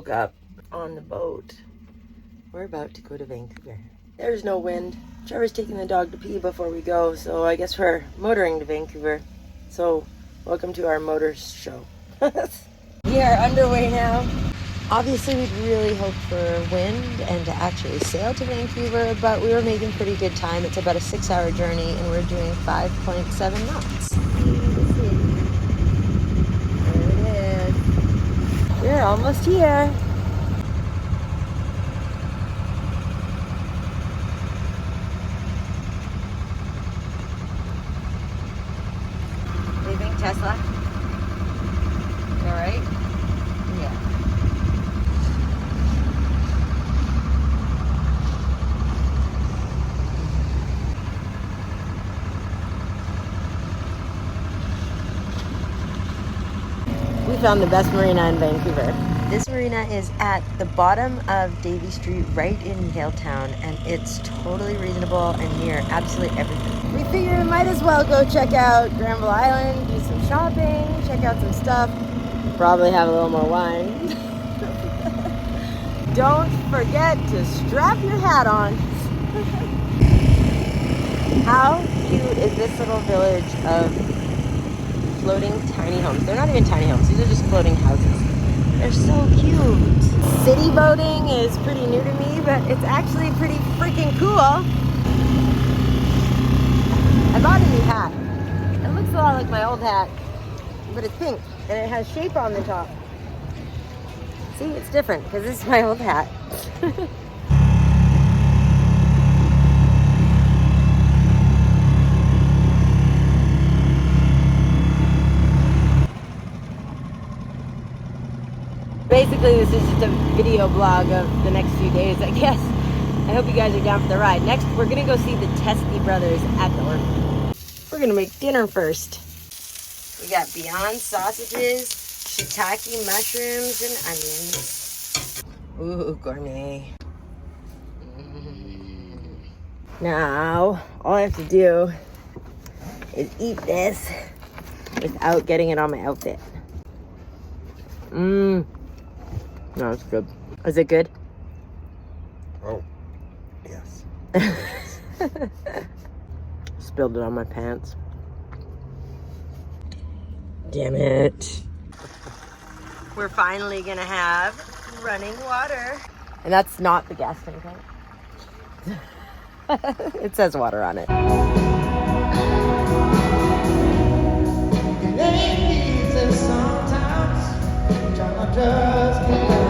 woke up on the boat. We're about to go to Vancouver. There's no wind. Trevor's taking the dog to pee before we go, so I guess we're motoring to Vancouver. So, welcome to our motor show. We are underway now. Obviously, we'd really hoped for wind and to actually sail to Vancouver, but we were making pretty good time. It's about a 6-hour journey, and we're doing 5.7 knots. There it is. We're almost here. Leaving Tesla. All right? Yeah. We found the best marina in Vancouver. This marina is at the bottom of Davie Street, right in Yaletown, and it's totally reasonable and near absolutely everything. We figured we might as well go check out Granville Island, do some shopping, check out some stuff, probably have a little more wine. Don't forget to strap your hat on. How cute is this little village of floating tiny homes? They're not even tiny homes, these are just floating houses. They're so cute. City boating is pretty new to me, but it's actually pretty freaking cool. I bought a new hat. It looks a lot like my old hat, but it's pink and it has shape on the top. See, it's different because this is my old hat. Basically, this is just a video blog of the next few days, I guess. I hope you guys are down for the ride. Next, we're gonna go see the Testy brothers at the Orphan. We're gonna make dinner first. We got Beyond sausages, shiitake mushrooms, and onions. Ooh, gourmet. Now, all I have to do is eat this without getting it on my outfit. No, it's good. Is it good? Oh, yes. Spilled it on my pants. Damn it. We're finally gonna have running water. And that's not the gas tank, right? It says water on it. It ain't easy sometimes, trying to just get down.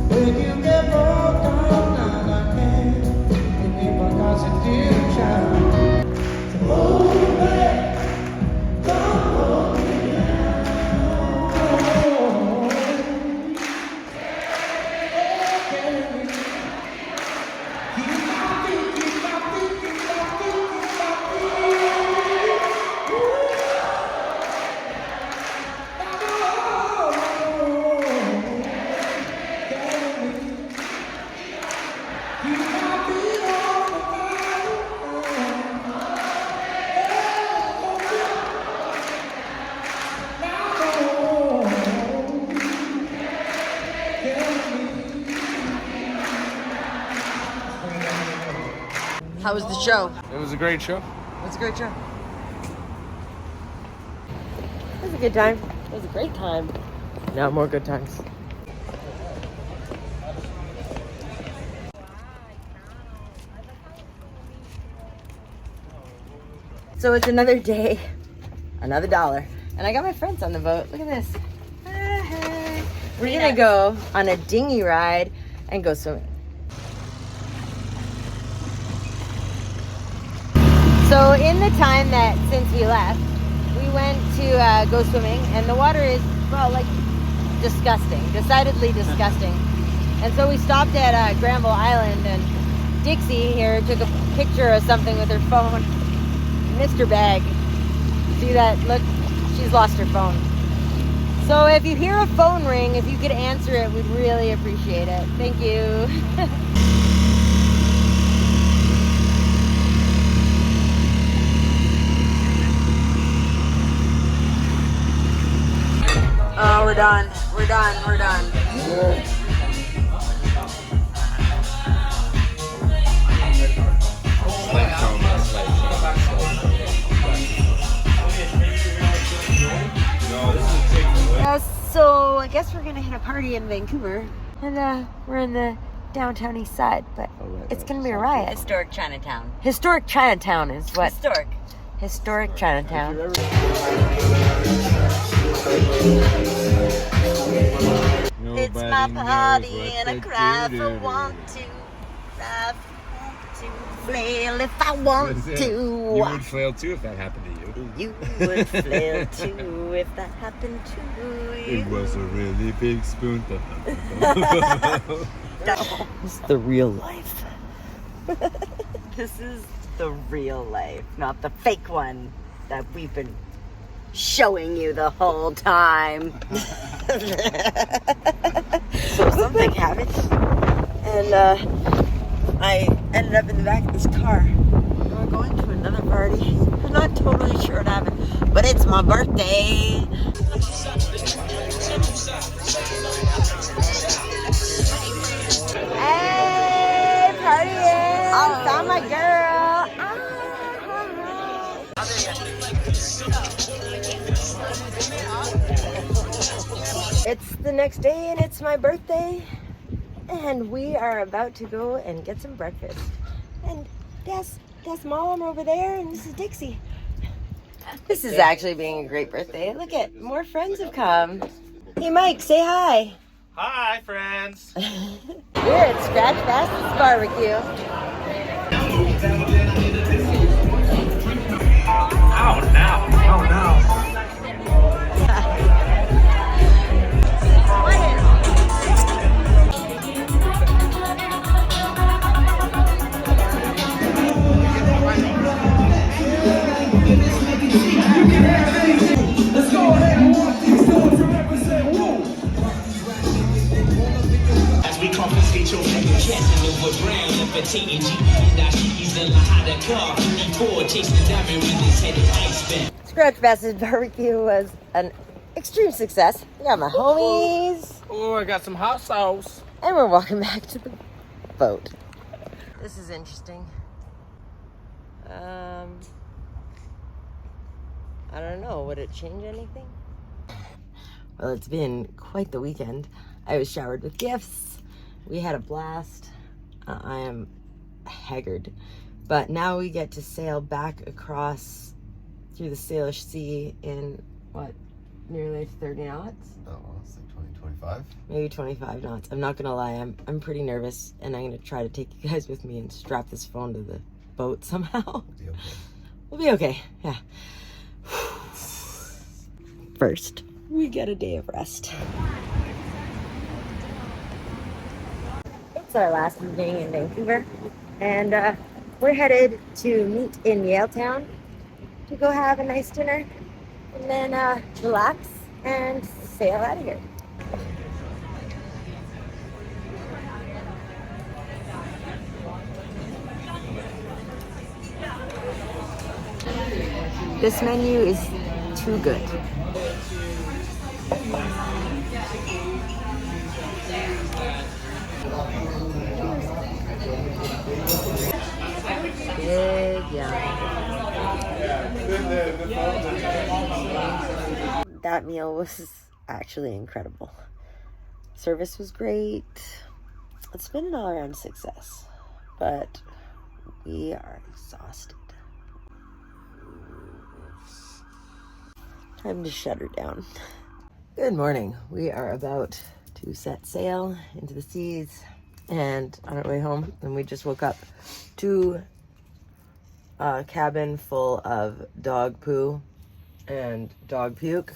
When you get broke down again, it ain't because you didn't try. So hold back, don't hold me down. How was the show? It was a great show. It was a great show. It was a good time. It was a great time. Now more good times. So it's another day, another $1. And I got my friends on the boat. Look at this. We're gonna go on a dinghy ride and go swimming. So in the time that since we left, we went to go swimming, and the water is, well, like, disgusting, decidedly disgusting. And so we stopped at Granville Island, and Dixie here took a picture of something with her phone. Mr. Bag. See that? Look, she's lost her phone. So if you hear a phone ring, if you could answer it, we'd really appreciate it. Thank you. Oh, we're We're done. We're done. We're done. So I guess we're gonna hit a party in Vancouver, and we're in the downtown east side, but it's gonna be a riot. Historic Chinatown. Historic Chinatown is what? Historic Chinatown. It's my party and I cry if I want to. Laugh, to flail if I want to. You would flail too if that happened to you. You would flail too if that happened to you. It was a really big spoon. It's the real life. This is the real life, not the fake one that we've been showing you the whole time. So something happened, and I ended up in the back of this car. We're going to another party. I'm not totally sure what happened, but it's my birthday. Hey, partying! I found my girl. It's the next day and it's my birthday, and we are about to go and get some breakfast. And that's Mom over there, and this is Dixie. This is actually being a great birthday. Look at, more friends have come. Hey Mike, say hi. Hi, friends. We're at Scratch Bass's barbecue. Oh, now. Oh, no. Let's go ahead and walk these doors and represent Woo. As we confiscate your nigga, catching over ground, levitating G, and I he's in the hot car, 54, chasing the diamond with his head ice bag. Scratch Bass's barbecue was an extreme success. I got my homies. Oh, I got some hot sauce. And we're walking back to the boat. This is interesting. I don't know. Would it change anything? Well, it's been quite the weekend. I was showered with gifts. We had a blast. I am haggard. But now we get to sail back across through the Salish Sea in, what, nearly 30 knots? Oh, well, it's like 20, 25. Maybe 25 knots. I'm not gonna lie, I'm pretty nervous, and I'm gonna try to take you guys with me and strap this phone to the boat somehow. Be okay. We'll be okay, yeah. First, we get a day of rest. It's our last evening in Vancouver, and we're headed to meet in Yaletown to go have a nice dinner, and then relax and sail out of here. This menu is too good. Big yum. That meal was actually incredible. Service was great. It's been an all-around success, but we are exhausted. Time to shut her down. Good morning. We are about to set sail into the seas and on our way home, and we just woke up to a cabin full of dog poo and dog puke,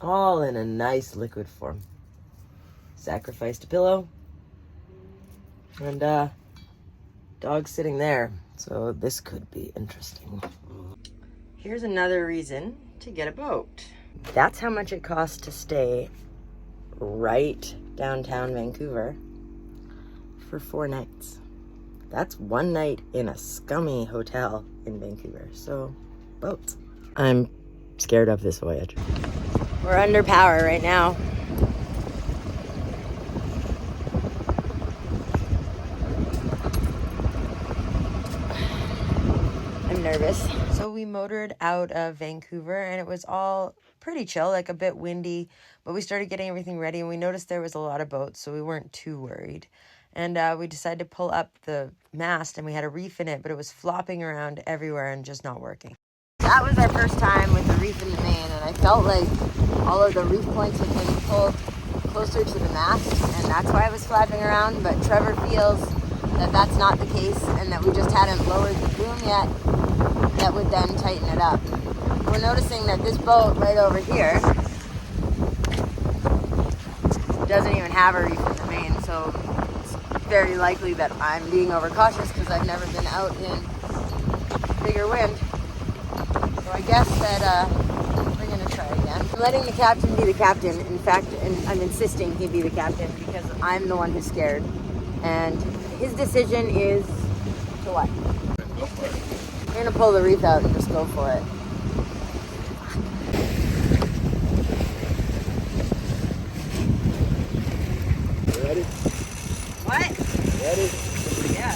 all in a nice liquid form. Sacrificed a pillow, and dog sitting there, so this could be interesting. Here's another reason to get a boat. That's how much it costs to stay right downtown Vancouver for 4 nights. That's 1 night in a scummy hotel in Vancouver. So, boats. I'm scared of this voyage. We're under power right now. I'm nervous. So we motored out of Vancouver and it was all pretty chill, like a bit windy, but we started getting everything ready and we noticed there was a lot of boats, so we weren't too worried. And we decided to pull up the mast and we had a reef in it, but it was flopping around everywhere and just not working. That was our first time with the reef in the main, and I felt like all of the reef points had been pulled closer to the mast, and that's why it was flapping around. But Trevor feels that that's not the case, and that we just hadn't lowered the boom yet that would then tighten it up. We're noticing that this boat right over here doesn't even have a reef in the main, so it's very likely that I'm being overcautious because I've never been out in bigger wind. So I guess that we're going to try again. I'm letting the captain be the captain. In fact, and I'm insisting he be the captain because I'm the one who's scared. And his decision is to what? Go for it. We're going to pull the reef out and just go for it. You ready? What? Ready? Yeah.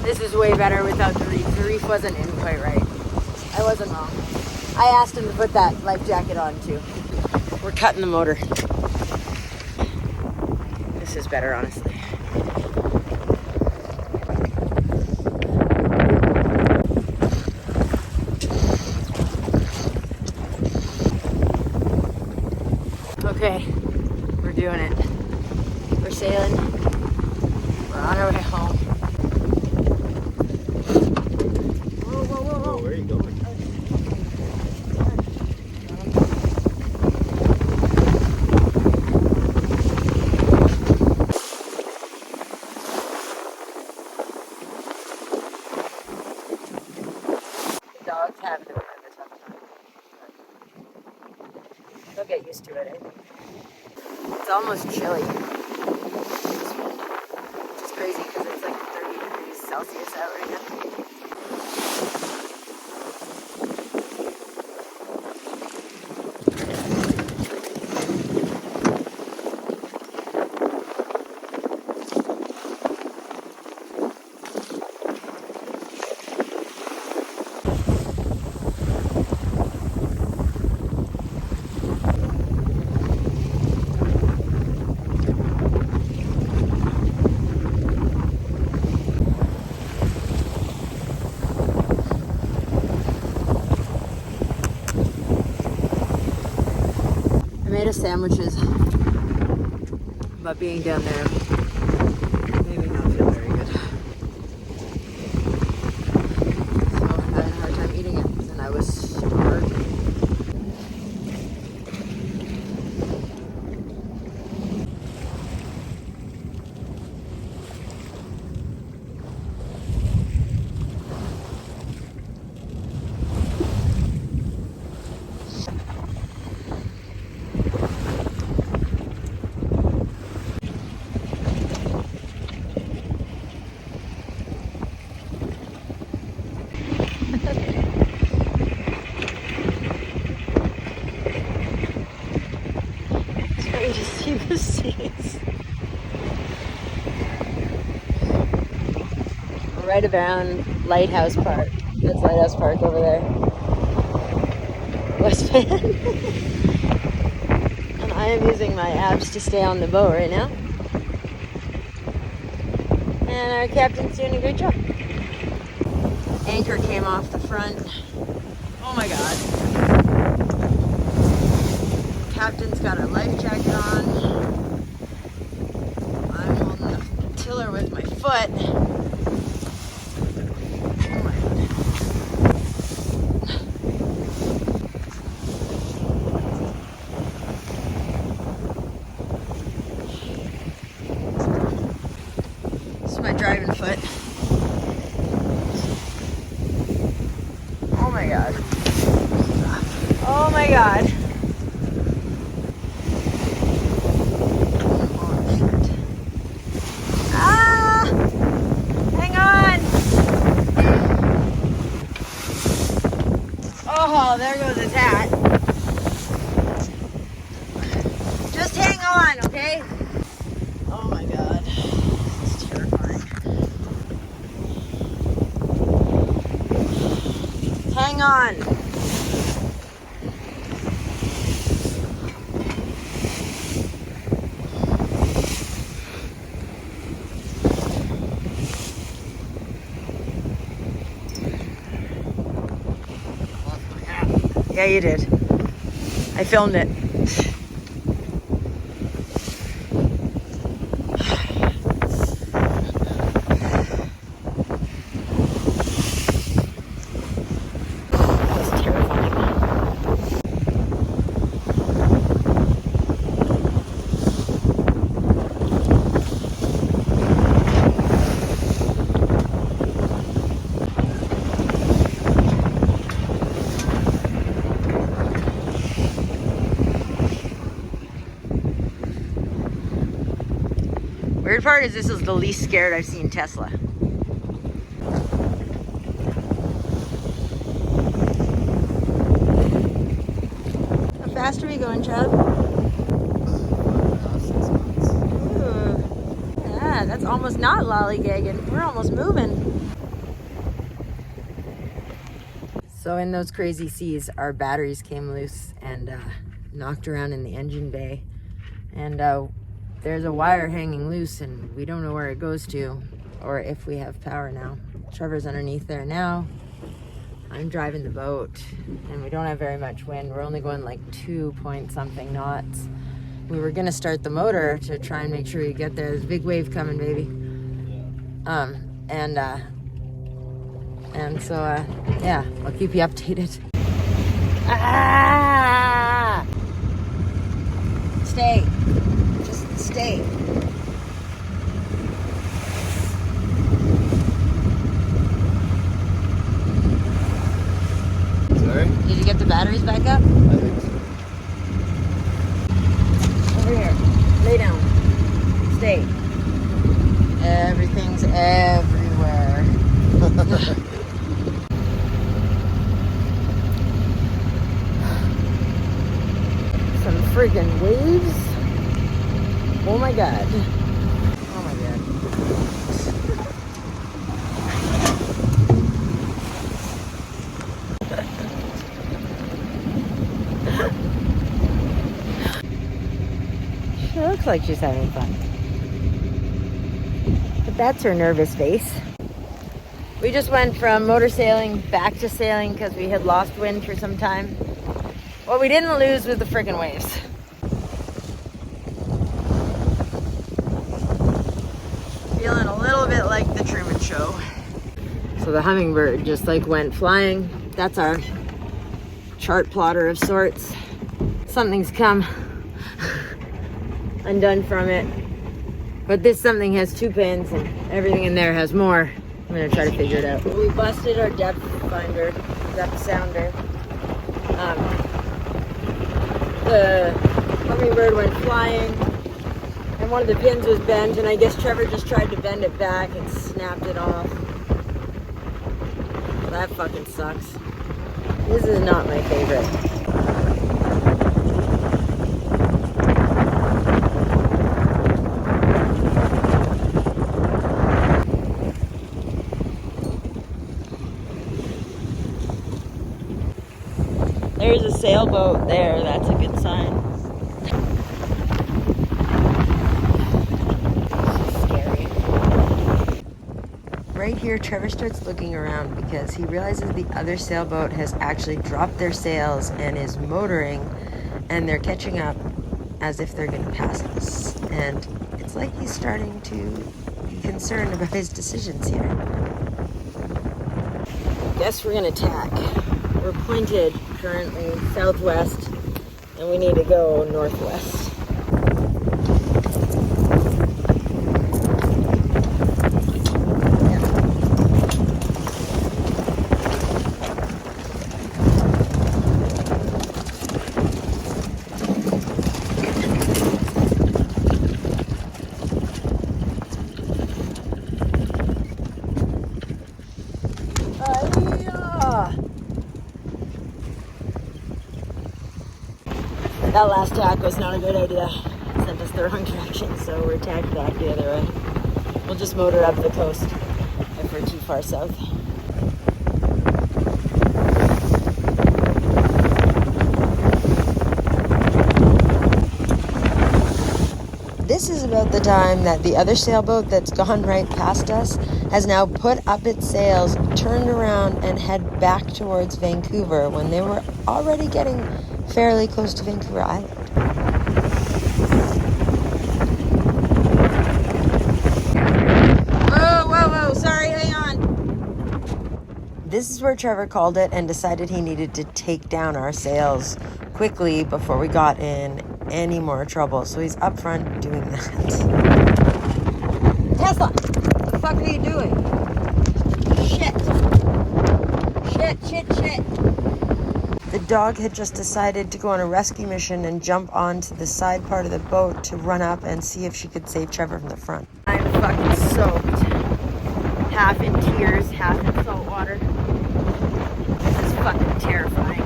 This is way better without the reef. The reef wasn't in quite right. I wasn't wrong. I asked him to put that life jacket on too. We're cutting the motor. This is better, honestly. Okay, we're doing it. We're sailing. We're on our way home. Whoa, whoa, whoa, whoa. Where are you going? The dog's having a bit of a tough time. They'll get used to it, I think. It's almost chilly. Which is crazy because it's like 30 degrees Celsius out right now. I made us sandwiches, but being down there made me not feel very good. So I'm having a hard time eating it, and I was starving. Sorry to see the seas. We're right around Lighthouse Park. That's Lighthouse Park over there. West Van. And I am using my abs to stay on the boat right now. And our captain's doing a great job. Anchor came off the front. Oh my god. Captain's got a life jacket on. I'm holding the tiller with my foot. Oh my god. This is my driving foot. Oh my god. god. Ah! Hang on! Oh, there goes his hat. Just hang on, okay? Oh my god. It's terrifying. Hang on. Yeah, you did. I filmed it. That's terrifying. Weird part is this is the least scared I've seen Tesla. How fast are we going, Chad? Ooh. Yeah, that's almost not lollygagging. We're almost moving. So in those crazy seas, our batteries came loose and knocked around in the engine bay. And there's a wire hanging loose and we don't know where it goes to or if we have power now. Trevor's underneath there now. I'm driving the boat and we don't have very much wind. We're only going like 2 point something knots. We were gonna start the motor to try and make sure you get there. There's a big wave coming, baby. And so yeah, I'll keep you updated. Ah! Stay. Stay. Sorry? Did you get the batteries back up? I think so. Over here. Lay down. Stay. Everything's everywhere. Some freaking waves. Oh my god. Oh my god. She looks like she's having fun. But that's her nervous face. We just went from motor sailing back to sailing because we had lost wind for some time. What we didn't lose was the freaking waves. Feeling a little bit like the Truman Show. So the hummingbird just like went flying. That's our chart plotter of sorts. Something's come undone from it. But this something has 2 pins and everything in there has more. I'm gonna try to figure it out. We busted our depth finder, depth sounder. The hummingbird went flying and one of the pins was bent and I guess Trevor just tried to bend it back and snapped it off. That fucking sucks. This is not my favorite. There's a sailboat there, that's a good sign. Scary. Right here, Trevor starts looking around because he realizes the other sailboat has actually dropped their sails and is motoring, and they're catching up as if they're gonna pass us. And it's like he's starting to be concerned about his decisions here. Guess we're gonna tack. We're pointed currently southwest and we need to go northwest. That last tack was not a good idea. It sent us the wrong direction, so we're tacked back the other way. We'll just motor up the coast if we're too far south. This is about the time that the other sailboat that's gone right past us has now put up its sails, turned around, and head back towards Vancouver when they were already getting fairly close to Vancouver Island. Whoa, sorry, hang on. This is where Trevor called it and decided he needed to take down our sails quickly before we got in any more trouble. So he's up front doing that. Tesla, what the fuck are you doing? Shit. The dog had just decided to go on a rescue mission and jump onto the side part of the boat to run up and see if she could save Trevor from the front. I'm fucking soaked. Half in tears, half in salt water. This is fucking terrifying.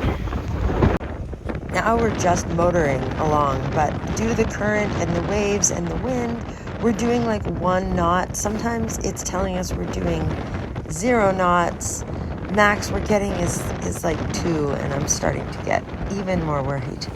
Now we're just motoring along, but due to the current and the waves and the wind, we're doing like 1 knot. Sometimes it's telling us we're doing 0 knots. Max we're getting is like 2, and I'm starting to get even more worried.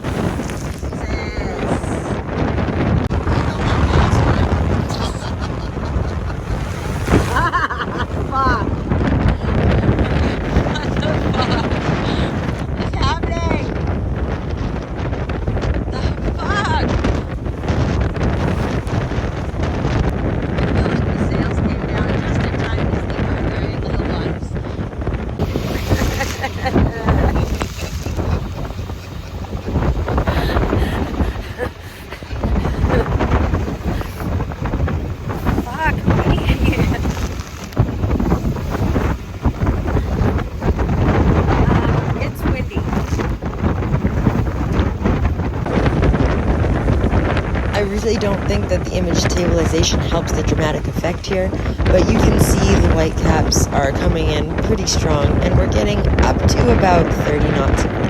I really don't think that the image stabilization helps the dramatic effect here, but you can see the white caps are coming in pretty strong, and we're getting up to about 30 knots of wind.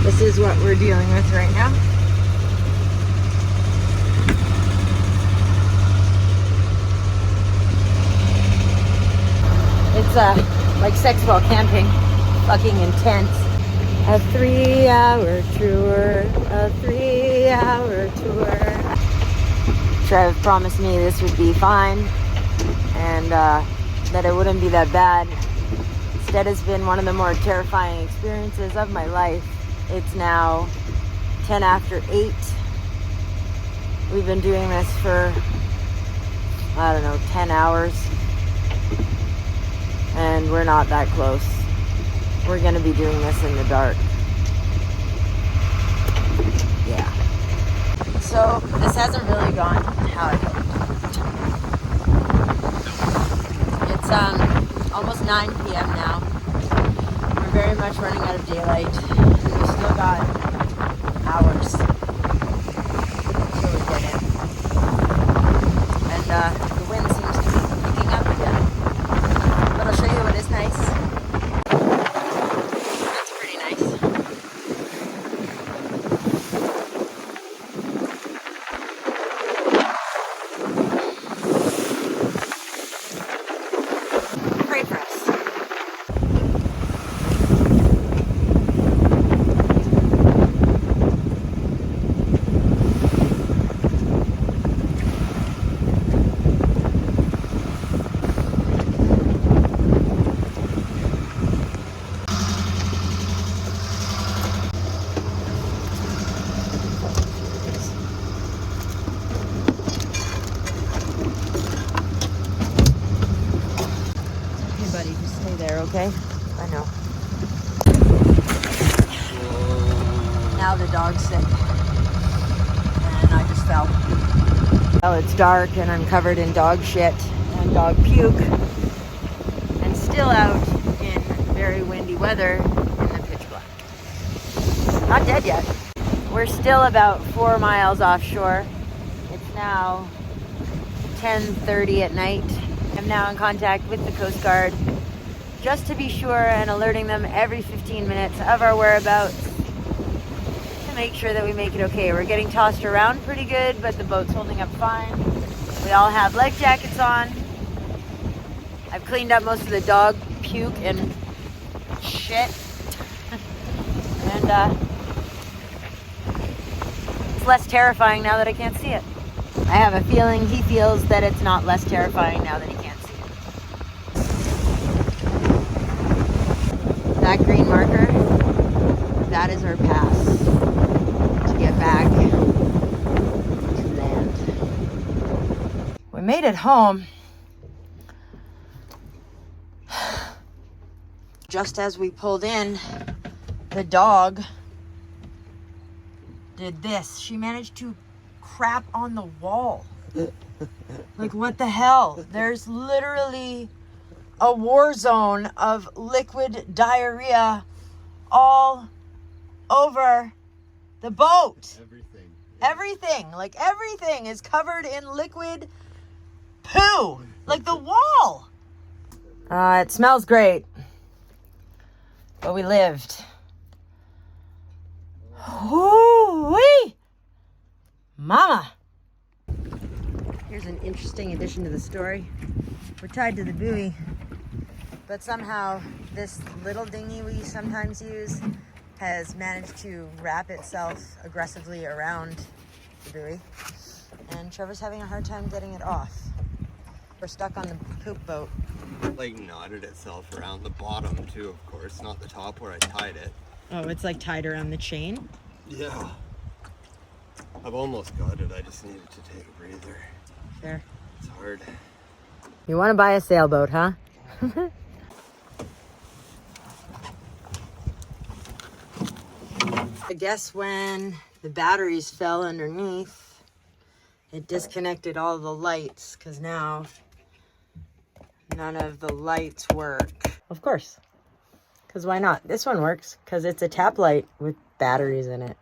This is what we're dealing with right now. It's like sex while camping, fucking intense. A 3-hour tour, a 3-hour tour. Trev promised me this would be fine and that it wouldn't be that bad. Instead, it's been one of the more terrifying experiences of my life. It's now 10 after 8. We've been doing this for, I don't know, 10 hours. And we're not that close. We're gonna be doing this in the dark. Yeah. So this hasn't really gone how I hoped. It's almost 9 p.m. now. We're very much running out of daylight. We've still got hours till we get in. And the wind seems to be picking up again. But I'll show you what is nice. That's pretty nice. Pray for us. buddy. Just stay there, okay? I know. Now the dog's sick. And I just fell. Well, it's dark and I'm covered in dog shit and dog puke. And still out in very windy weather in the pitch black. Not dead yet. We're still about 4 miles offshore. It's now 10:30 at night. I'm now in contact with the Coast Guard just to be sure and alerting them every 15 minutes of our whereabouts to make sure that we make it okay. We're getting tossed around pretty good, but the boat's holding up fine. We all have life jackets on. I've cleaned up most of the dog puke and shit. And it's less terrifying now that I can't see it. I have a feeling he feels that it's not less terrifying now that he can't see it. That green marker, that is our pass to get back to land. We made it home. Just as we pulled in, the dog did this. She managed to crap on the wall. Like, what the hell? There's literally a war zone of liquid diarrhea all over the boat. Everything is covered in liquid poo. Like the wall. It smells great. But we lived. Woo-wee! Mama! Here's an interesting addition to the story. We're tied to the buoy, but somehow this little dinghy we sometimes use has managed to wrap itself aggressively around the buoy, and Trevor's having a hard time getting it off. We're stuck on the poop boat. Like knotted itself around the bottom too, of course, not the top where I tied it. Oh, it's like tied around the chain? Yeah. I've almost got it. I just needed to take a breather. Fair. It's hard. You want to buy a sailboat, huh? I guess when the batteries fell underneath, it disconnected all the lights, because now none of the lights work. Of course. Because why not? This one works, because it's a tap light with batteries in it.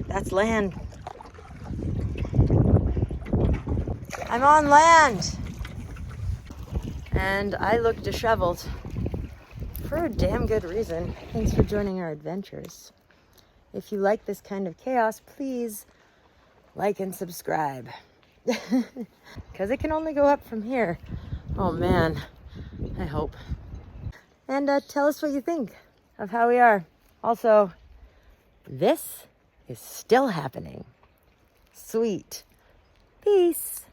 That's land. I'm on land. And I look disheveled. For a damn good reason. Thanks for joining our adventures. If you like this kind of chaos, please like and subscribe. Because it can only go up from here. Oh man, I hope. And tell us what you think of how we are. Also, this is still happening. Sweet. Peace.